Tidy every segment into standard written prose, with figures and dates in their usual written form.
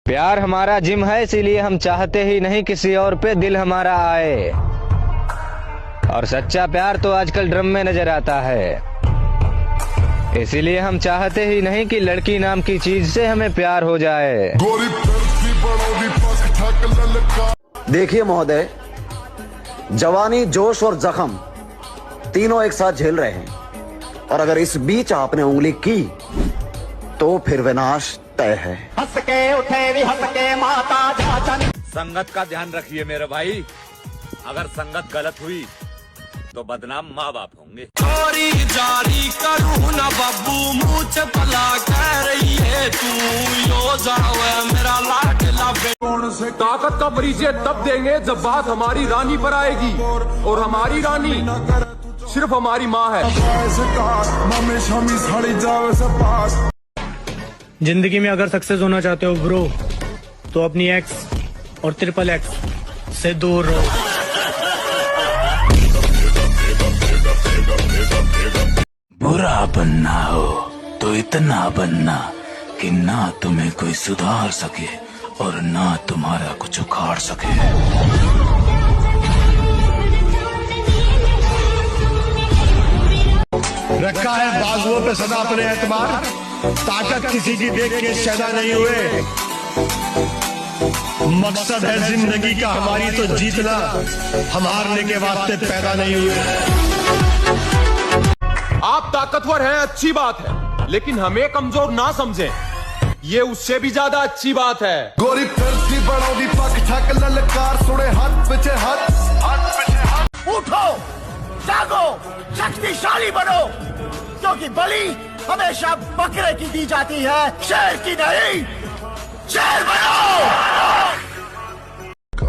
प्यार हमारा जिम है, इसीलिए हम चाहते ही नहीं किसी और पे दिल हमारा आए। और सच्चा प्यार तो आजकल ड्रम में नजर आता है, इसीलिए हम चाहते ही नहीं कि लड़की नाम की चीज से हमें प्यार हो जाए। देखिए महोदय, जवानी, जोश और जख्म तीनों एक साथ झेल रहे हैं, और अगर इस बीच आपने उंगली की तो फिर विनाश तय है। हंस के उठे भी हंस के माता जाचन। संगत का ध्यान रखिए मेरे भाई, अगर संगत गलत हुई तो बदनाम माँ बाप होंगे। चोरी जारी करूँ ना बाबू, मुझ भला कह रही है तू, यो जावे मेरा लाडला बेटा। ताकत का परिचय तब देंगे जब बात हमारी रानी पर आएगी, और हमारी रानी सिर्फ हमारी माँ है। जिंदगी में अगर सक्सेस होना चाहते हो ब्रो, तो अपनी एक्स और ट्रिपल एक्स से दूर रहो। बुरा बनना हो तो इतना बनना कि ना तुम्हें कोई सुधार सके और ना तुम्हारा कुछ उखाड़ सके। रखा है बाजुओं पे सदा अपने एतबार, ताकत किसी की देख के शैदा नहीं हुए। मकसद है जिंदगी का हमारी तो जीतना, हम हारने के वास्ते पैदा नहीं हुए। आप ताकतवर हैं, अच्छी बात है, लेकिन हमें कमजोर ना समझें, ये उससे भी ज्यादा अच्छी बात है। गोरी फिरती बड़ोदी पग ठक ललकार सुने हाथ पीछे हाथ। उठो, जागो, शक्तिशाली बनो, क्योंकि बलि हमेशा बकरे की दी जाती है, शेर की नहीं। शेर बनो।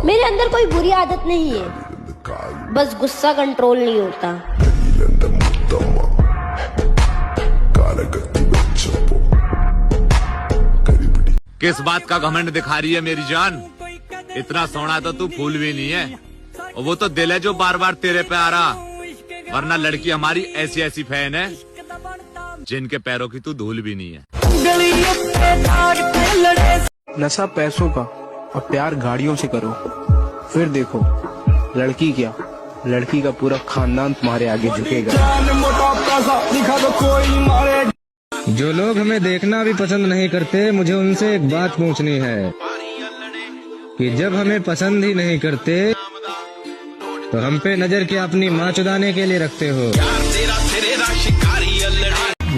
मेरे अंदर कोई बुरी आदत नहीं है, बस गुस्सा कंट्रोल नहीं होता। किस बात का घमंड दिखा रही है मेरी जान? इतना सोना तो तू फूल भी नहीं है, और वो तो दिल है जो बार बार तेरे पे आ रहा, वरना लड़की हमारी ऐसी ऐसी फैन है जिनके पैरों की तू धूल भी नहीं है। नशा पैसों का और प्यार गाड़ियों से करो, फिर देखो लड़की क्या, लड़की का पूरा खानदान तुम्हारे आगे झुकेगा। जो लोग हमें देखना भी पसंद नहीं करते, मुझे उनसे एक बात पूछनी है कि जब हमें पसंद ही नहीं करते तो हम पे नजर क्या अपनी माँ चुदाने के लिए रखते हो?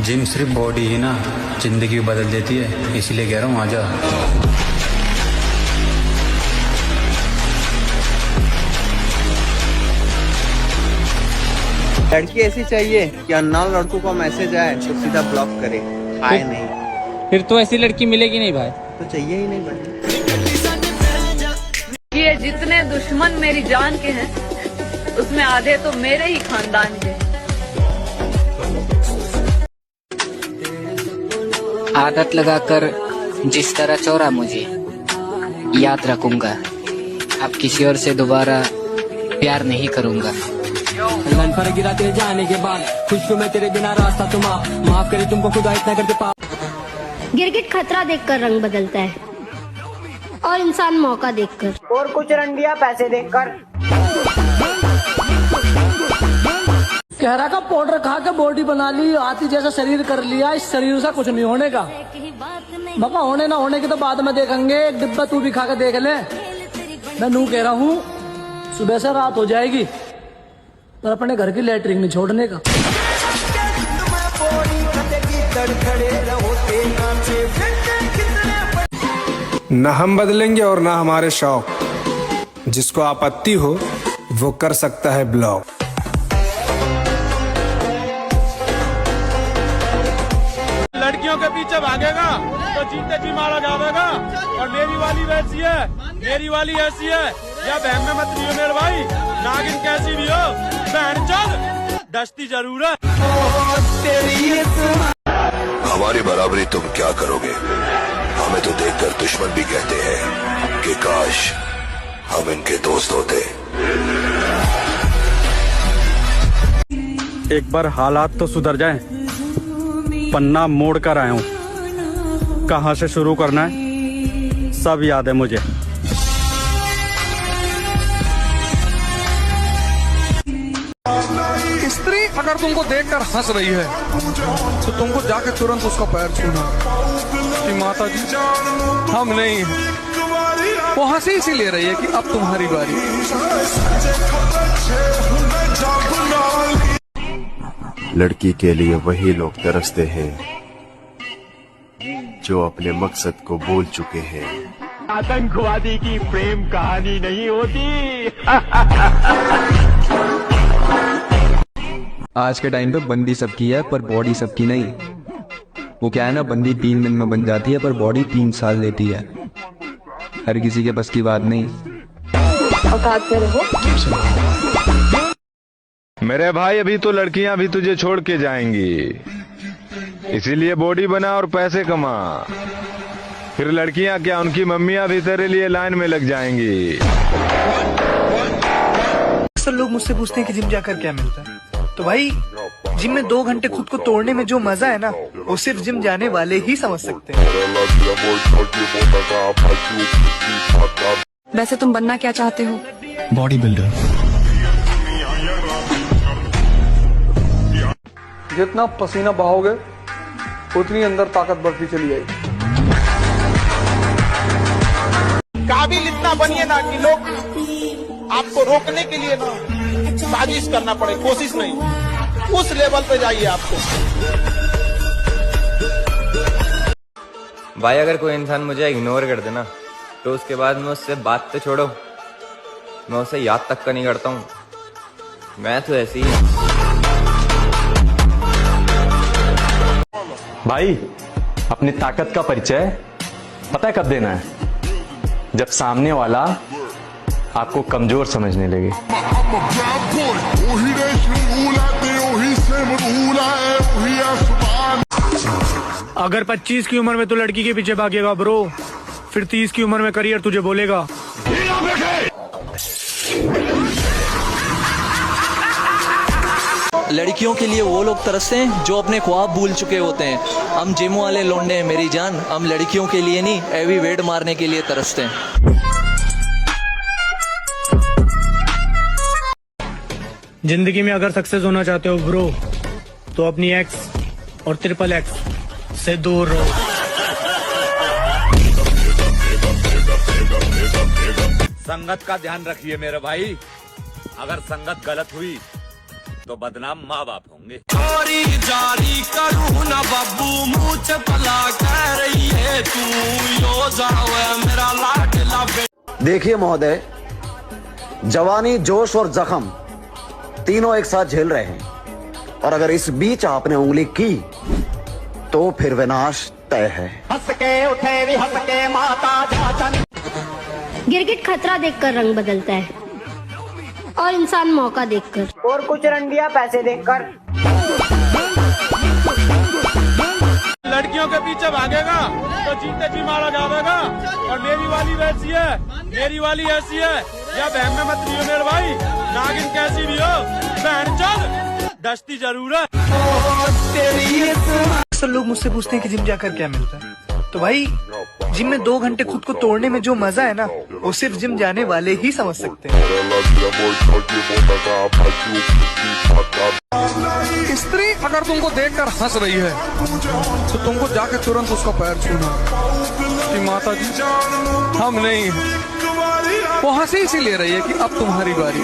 जिम सिर्फ बॉडी ही ना, जिंदगी बदल देती है, इसलिए कह रहा हूँ आजा। लड़की ऐसी चाहिए कि अननोन लड़कों का मैसेज आए तो सीधा ब्लॉक करे, आए नहीं। फिर तो ऐसी लड़की मिलेगी नहीं भाई, तो चाहिए ही नहीं भाई। ये जितने दुश्मन मेरी जान के हैं, उसमें आधे तो मेरे ही खानदान के। आदत लगाकर जिस तरह चोरा मुझे, याद रखूंगा। अब किसी और से दोबारा प्यार नहीं करूंगा। लन पर गिरा तेरे जाने के बाद, खुश में तेरे बिना रास्ता तुमा, माफ करे तुमको खुदा इतना करते पा। गिरगिट खतरा देखकर रंग बदलता है, और इंसान मौका देखकर, और कुछ रंडिया पैसे देखकर। कहरा का पाउडर खा के बॉडी बना ली, हाथी जैसा शरीर कर लिया, इस शरीर से कुछ नहीं होने का। बाबा होने ना होने की तो बाद में देखेंगे, एक डिब्बा तू भी खा के देख ले। मैं नू कह रहा हूँ, सुबह से रात हो जाएगी पर अपने घर की लैट्रिन नहीं छोड़ने का। न हम बदलेंगे और ना हमारे शौक, जिसको आपत्ति हो वो कर सकता है ब्लॉक। लड़कियों के पीछे भागेगा तो जीते जी मारा जाएगा, और मेरी वाली वैसी है, मेरी वाली ऐसी है, या बहन में मत लियो मेरे भाई, नागिन कैसी भी हो, बहन चल डस्ती जरूर है। हमारी बराबरी तुम क्या करोगे? हमें तो देखकर दुश्मन भी कहते हैं कि काश हम इनके दोस्त होते। एक बार हालात तो सुधर जाएं, पन्ना मोड़ कर आया हूँ, कहाँ से शुरू करना है सब याद है मुझे। स्त्री अगर तुमको देखकर हंस रही है तो तुमको जाकर तुरंत उसका पैर छूना कि माता जी हम नहीं हैं। वो हंसी इसी ले रही है कि अब तुम्हारी बारी। लड़की के लिए वही लोग तरसते हैं जो अपने मकसद को भूल चुके हैं। आतंकवादी की प्रेम कहानी नहीं होती। आज के टाइम पे बंदी सबकी है पर बॉडी सबकी नहीं। वो क्या है ना, बंदी 3 दिन में बन जाती है पर बॉडी 3 साल लेती है। हर किसी के बस की बात नहीं। औकात में रहो। मेरे भाई अभी तो लड़कियां भी तुझे छोड़ के जाएंगी, इसीलिए बॉडी बना और पैसे कमा। फिर लड़कियां क्या, उनकी मम्मियां भी तेरे लिए लाइन में लग जाएंगी। अक्सर लोग मुझसे पूछते हैं कि जिम जाकर क्या मिलता है, तो भाई जिम में 2 घंटे खुद को तोड़ने में जो मजा है ना, वो सिर्फ जिम जाने वाले ही समझ सकते हैं। वैसे तुम बनना क्या चाहते हो? Body builder. जितना पसीना बहाओगे उतनी अंदर ताकत बढ़ती चली जाएगी। काबिल इतना बनिए ना कि लोग आपको रोकने के लिए ना साजिश करना पड़े, कोशिश नहीं, उस लेवल पे जाइए आपको। भाई अगर कोई इंसान मुझे इग्नोर कर देना तो उसके बाद मैं उससे बात तो छोड़ो, मैं उसे याद तक का नहीं करता हूँ। मैं तो ऐसी ही। भाई अपनी ताकत का परिचय पता है कब देना है? जब सामने वाला आपको कमजोर समझने लगे। अगर 25 की उम्र में तो लड़की के पीछे भागेगा ब्रो, फिर 30 की उम्र में करियर तुझे बोलेगा। लड़कियों के लिए वो लोग तरसते हैं जो अपने ख्वाब भूल चुके होते हैं। हम जिम वाले लौंडे हैं मेरी जान, हम लड़कियों के लिए नहीं हैवी वेट मारने के लिए तरसते हैं। जिंदगी में अगर सक्सेस होना चाहते हो ब्रो, तो अपनी एक्स और XXX से दूर रहो। संगत का ध्यान रखिए मेरे भाई, अगर संगत गलत हुई तो बदनाम माँ बाप होंगे। चोरी जारी करूँ ना बाबू, मुझ भला कह रही है तू, यो जावे मेरा लाडला बेटा। देखिए महोदय, जवानी, जोश और जख्म तीनों एक साथ झेल रहे हैं, और अगर इस बीच आपने उंगली की तो फिर विनाश तय है। हंस के उठे भी हंस के माता जाचन। गिरगिट खतरा देखकर रंग बदलता है और इंसान मौका देखकर, और कुछ रंडिया पैसे देखकर। लड़कियों के पीछे भागेगा तो जीते जी मारा जाएगा। और मेरी वाली वैसी है, मेरी वाली ऐसी है, या बहन में मत लियो मेरे भाई, नागिन कैसी भी हो बहन चल डस्ती जरूर है। अक्सर लोग मुझसे पूछते हैं कि जिम जाकर क्या मिलता है, तो भाई जिम में 2 घंटे खुद को तोड़ने में जो मजा है ना, वो सिर्फ जिम जाने वाले ही समझ सकते हैं। स्त्री अगर तुमको देखकर हंस रही है तो तुमको जाकर तुरंत उसका पैर छूना कि माता जी हम नहीं हैं। वो हंसी इसी ले रही है कि अब तुम्हारी बारी।